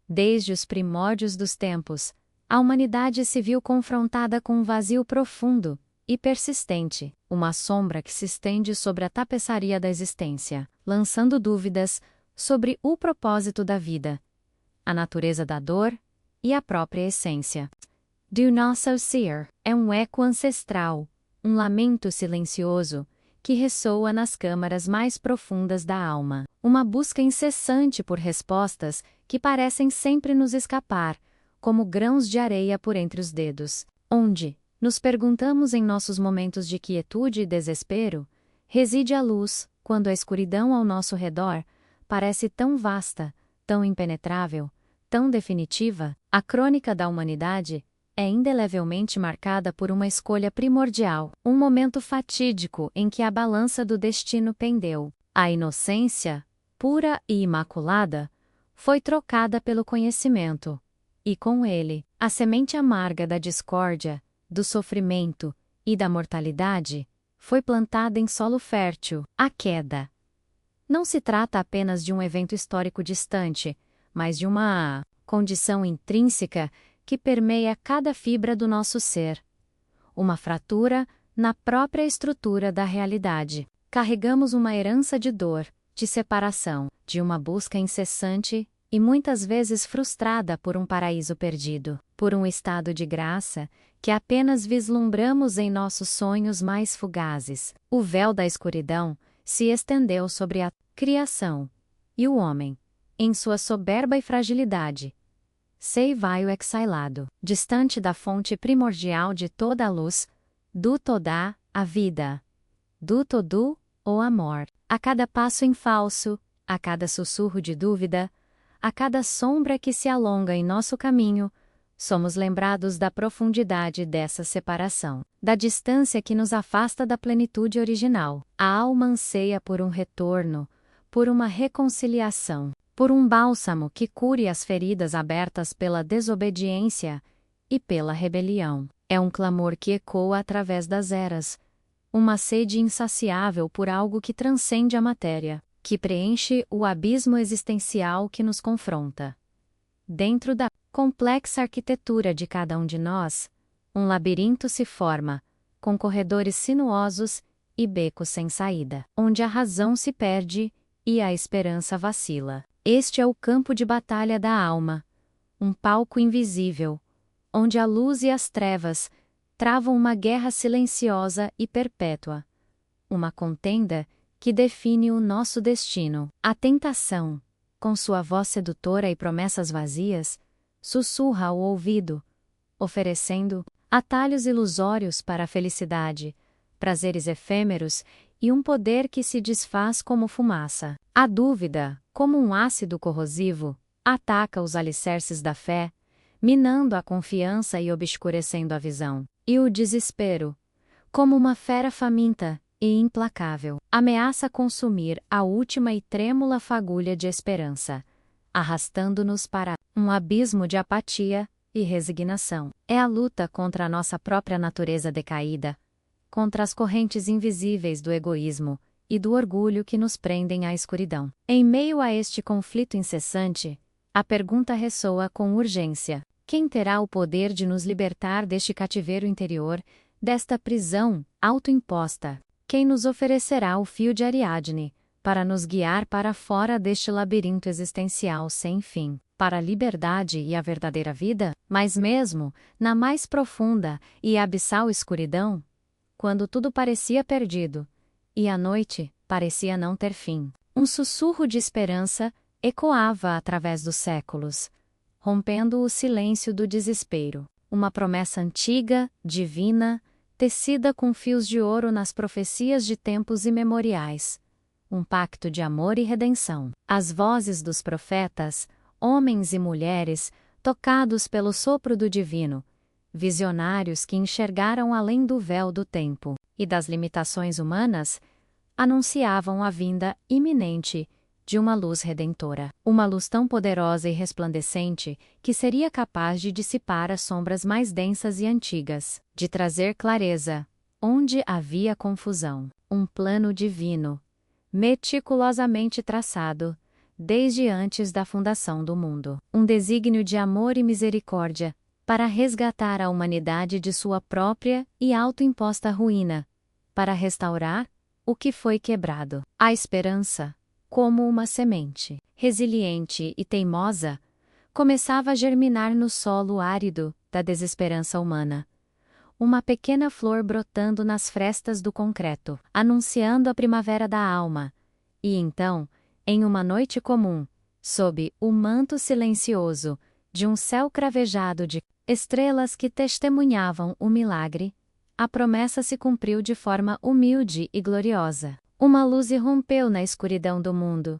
Desde os primórdios dos tempos, a humanidade se viu confrontada com um vazio profundo e persistente, uma sombra que se estende sobre a tapeçaria da existência, lançando dúvidas sobre o propósito da vida, a natureza da dor e a própria essência. Do nosso ser é um eco ancestral, um lamento silencioso que ressoa nas câmaras mais profundas da alma, uma busca incessante por respostas que parecem sempre nos escapar, como grãos de areia por entre os dedos, onde, nos perguntamos em nossos momentos de quietude e desespero, reside a luz, quando a escuridão ao nosso redor parece tão vasta, tão impenetrável, tão definitiva. A crônica da humanidade é indelevelmente marcada por uma escolha primordial, um momento fatídico em que a balança do destino pendeu. A inocência, pura e imaculada, foi trocada pelo conhecimento, e com ele, a semente amarga da discórdia, do sofrimento e da mortalidade, foi plantada em solo fértil. A queda não se trata apenas de um evento histórico distante, mas de uma condição intrínseca que permeia cada fibra do nosso ser. Uma fratura na própria estrutura da realidade. Carregamos uma herança de dor, de separação, de uma busca incessante e muitas vezes frustrada por um paraíso perdido, por um estado de graça que apenas vislumbramos em nossos sonhos mais fugazes. O véu da escuridão se estendeu sobre a criação, e o homem, em sua soberba e fragilidade, se vai-o exilado, distante da fonte primordial de toda a luz, do toda a vida, do todo o amor. A cada passo em falso, a cada sussurro de dúvida, a cada sombra que se alonga em nosso caminho, somos lembrados da profundidade dessa separação, da distância que nos afasta da plenitude original. A alma anseia por um retorno, por uma reconciliação, por um bálsamo que cure as feridas abertas pela desobediência e pela rebelião. É um clamor que ecoa através das eras, uma sede insaciável por algo que transcende a matéria, que preenche o abismo existencial que nos confronta. Dentro da complexa arquitetura de cada um de nós, um labirinto se forma, com corredores sinuosos e becos sem saída, onde a razão se perde e a esperança vacila. Este é o campo de batalha da alma, um palco invisível, onde a luz e as trevas travam uma guerra silenciosa e perpétua, uma contenda que define o nosso destino. A tentação, com sua voz sedutora e promessas vazias, sussurra ao ouvido, oferecendo atalhos ilusórios para a felicidade, prazeres efêmeros e um poder que se desfaz como fumaça. A dúvida, como um ácido corrosivo, ataca os alicerces da fé, minando a confiança e obscurecendo a visão. E o desespero, como uma fera faminta e implacável, ameaça consumir a última e trêmula fagulha de esperança, arrastando-nos para um abismo de apatia e resignação. É a luta contra a nossa própria natureza decaída, contra as correntes invisíveis do egoísmo e do orgulho que nos prendem à escuridão. Em meio a este conflito incessante, a pergunta ressoa com urgência: quem terá o poder de nos libertar deste cativeiro interior, desta prisão autoimposta? Quem nos oferecerá o fio de Ariadne, para nos guiar para fora deste labirinto existencial sem fim, para a liberdade e a verdadeira vida? Mas mesmo, na mais profunda e abissal escuridão, quando tudo parecia perdido, e a noite parecia não ter fim, um sussurro de esperança ecoava através dos séculos, rompendo o silêncio do desespero. Uma promessa antiga, divina, tecida com fios de ouro nas profecias de tempos imemoriais. Um pacto de amor e redenção. As vozes dos profetas, homens e mulheres, tocados pelo sopro do divino, visionários que enxergaram além do véu do tempo e das limitações humanas, anunciavam a vinda iminente de uma luz redentora. Uma luz tão poderosa e resplandecente que seria capaz de dissipar as sombras mais densas e antigas, de trazer clareza onde havia confusão. Um plano divino, meticulosamente traçado, desde antes da fundação do mundo. Um desígnio de amor e misericórdia, para resgatar a humanidade de sua própria e autoimposta ruína, para restaurar o que foi quebrado. A esperança, como uma semente, resiliente e teimosa, começava a germinar no solo árido da desesperança humana. Uma pequena flor brotando nas frestas do concreto, anunciando a primavera da alma. E então, em uma noite comum, sob o manto silencioso de um céu cravejado de estrelas que testemunhavam o milagre, a promessa se cumpriu de forma humilde e gloriosa. Uma luz irrompeu na escuridão do mundo,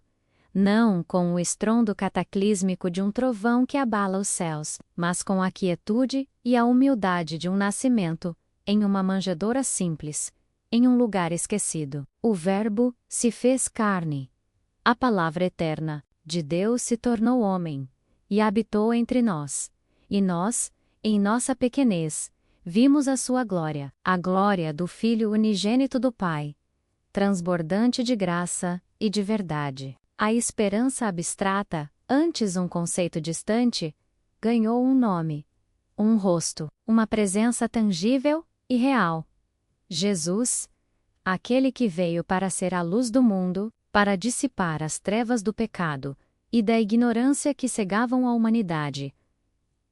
não com o estrondo cataclísmico de um trovão que abala os céus, mas com a quietude e a humildade de um nascimento, em uma manjedoura simples, em um lugar esquecido. O Verbo se fez carne. A palavra eterna de Deus se tornou homem, e habitou entre nós. E nós, em nossa pequenez, vimos a sua glória, a glória do Filho unigênito do Pai, transbordante de graça e de verdade. A esperança abstrata, antes um conceito distante, ganhou um nome, um rosto, uma presença tangível e real. Jesus, aquele que veio para ser a luz do mundo, para dissipar as trevas do pecado e da ignorância que cegavam a humanidade,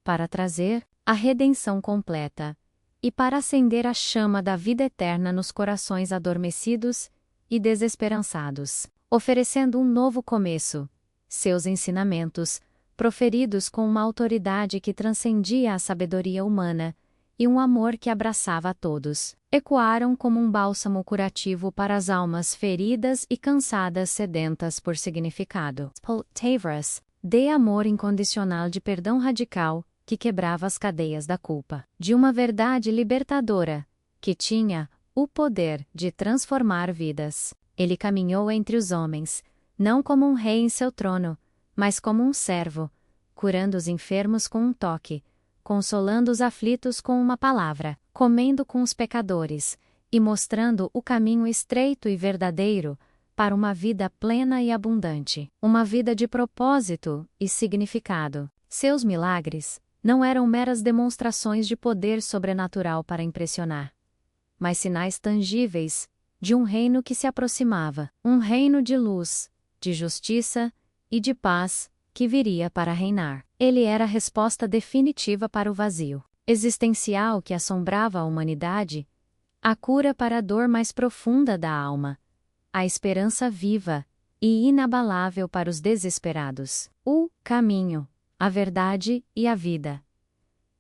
para trazer a redenção completa e para acender a chama da vida eterna nos corações adormecidos e desesperançados, oferecendo um novo começo. Seus ensinamentos, proferidos com uma autoridade que transcendia a sabedoria humana e um amor que abraçava a todos, ecoaram como um bálsamo curativo para as almas feridas e cansadas sedentas por significado. Paul Tavras, de amor incondicional de perdão radical, que quebrava as cadeias da culpa, de uma verdade libertadora, que tinha o poder de transformar vidas. Ele caminhou entre os homens, não como um rei em seu trono, mas como um servo, curando os enfermos com um toque, consolando os aflitos com uma palavra, comendo com os pecadores, e mostrando o caminho estreito e verdadeiro para uma vida plena e abundante, uma vida de propósito e significado. Seus milagres não eram meras demonstrações de poder sobrenatural para impressionar, mas sinais tangíveis de um reino que se aproximava, um reino de luz, de justiça e de paz que viria para reinar. Ele era a resposta definitiva para o vazio existencial que assombrava a humanidade, a cura para a dor mais profunda da alma, a esperança viva e inabalável para os desesperados, o caminho, a verdade e a vida.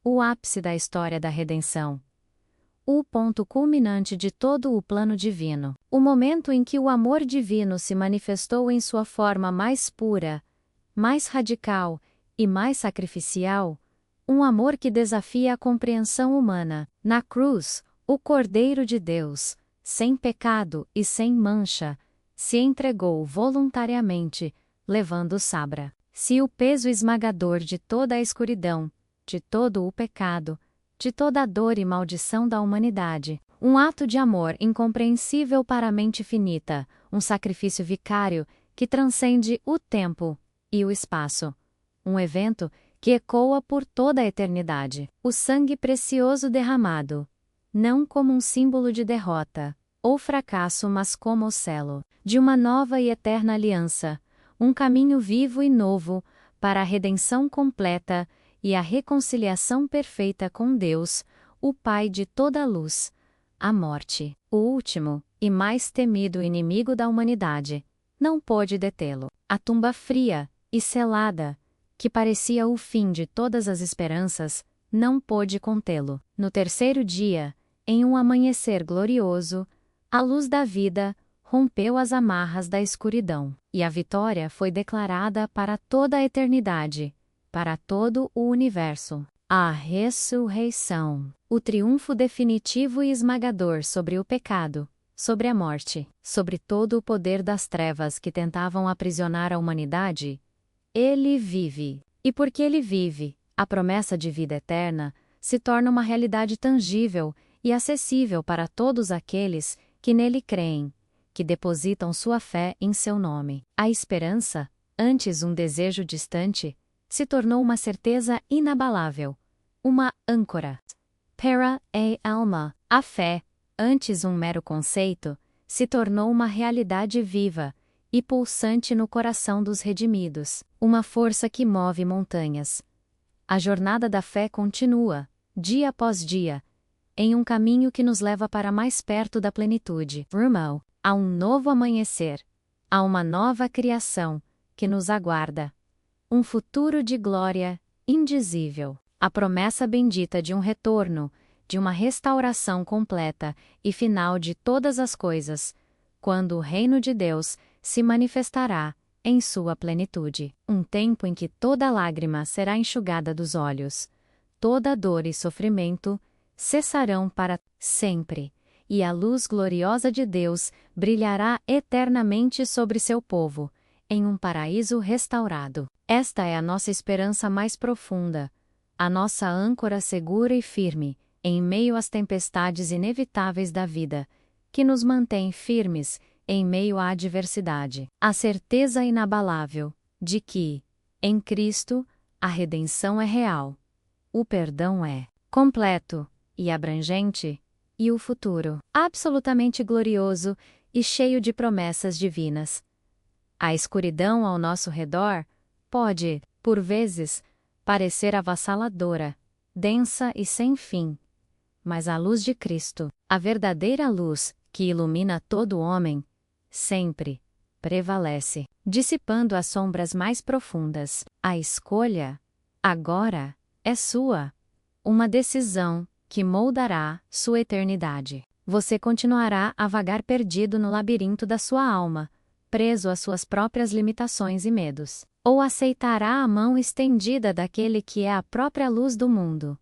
O ápice da história da redenção. O ponto culminante de todo o plano divino. O momento em que o amor divino se manifestou em sua forma mais pura, mais radical e mais sacrificial, um amor que desafia a compreensão humana. Na cruz, o Cordeiro de Deus, sem pecado e sem mancha, se entregou voluntariamente, levando sabra. Se o peso esmagador de toda a escuridão, de todo o pecado, de toda a dor e maldição da humanidade, um ato de amor incompreensível para a mente finita, um sacrifício vicário que transcende o tempo e o espaço, um evento que ecoa por toda a eternidade. O sangue precioso derramado, não como um símbolo de derrota ou fracasso, mas como o selo de uma nova e eterna aliança, um caminho vivo e novo para a redenção completa e a reconciliação perfeita com Deus, o Pai de toda a luz. A morte, o último e mais temido inimigo da humanidade, não pôde detê-lo. A tumba fria e selada, que parecia o fim de todas as esperanças, não pôde contê-lo. No terceiro dia, em um amanhecer glorioso, a luz da vida rompeu as amarras da escuridão, e a vitória foi declarada para toda a eternidade, para todo o universo. A ressurreição, o triunfo definitivo e esmagador sobre o pecado, sobre a morte, sobre todo o poder das trevas que tentavam aprisionar a humanidade. Ele vive. E porque ele vive, a promessa de vida eterna se torna uma realidade tangível e acessível para todos aqueles que nele creem, que depositam sua fé em seu nome. A esperança, antes um desejo distante, se tornou uma certeza inabalável, uma âncora. Para a alma, a fé, antes um mero conceito, se tornou uma realidade viva e pulsante no coração dos redimidos, uma força que move montanhas. A jornada da fé continua, dia após dia, em um caminho que nos leva para mais perto da plenitude, rumo a um novo amanhecer, a uma nova criação que nos aguarda, um futuro de glória indizível, a promessa bendita de um retorno, de uma restauração completa e final de todas as coisas, quando o reino de Deus se manifestará em sua plenitude, um tempo em que toda lágrima será enxugada dos olhos, toda dor e sofrimento cessarão para sempre, e a luz gloriosa de Deus brilhará eternamente sobre seu povo, em um paraíso restaurado. Esta é a nossa esperança mais profunda, a nossa âncora segura e firme, em meio às tempestades inevitáveis da vida, que nos mantém firmes em meio à adversidade. A certeza inabalável de que, em Cristo, a redenção é real, o perdão é completo e abrangente, e o futuro absolutamente glorioso e cheio de promessas divinas. A escuridão ao nosso redor pode, por vezes, parecer avassaladora, densa e sem fim. Mas a luz de Cristo, a verdadeira luz que ilumina todo homem, sempre prevalece, dissipando as sombras mais profundas. A escolha, agora, é sua. Uma decisão que moldará sua eternidade. Você continuará a vagar perdido no labirinto da sua alma, preso às suas próprias limitações e medos. Ou aceitará a mão estendida daquele que é a própria luz do mundo,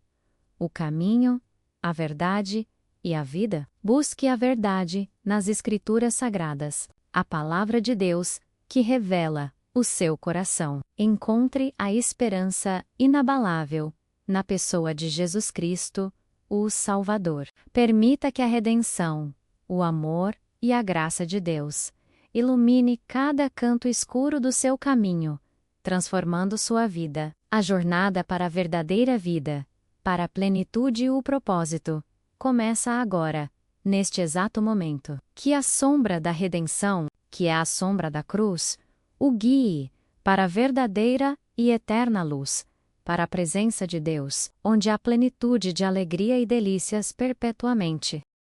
o caminho, a verdade e a vida? Busque a verdade nas Escrituras Sagradas, a palavra de Deus, que revela o seu coração. Encontre a esperança inabalável na pessoa de Jesus Cristo, o Salvador. Permita que a redenção, o amor e a graça de Deus ilumine cada canto escuro do seu caminho, transformando sua vida. A jornada para a verdadeira vida, para a plenitude e o propósito, começa agora, neste exato momento. Que a sombra da redenção, que é a sombra da cruz, o guie para a verdadeira e eterna luz, para a presença de Deus, onde há plenitude de alegria e delícias perpetuamente.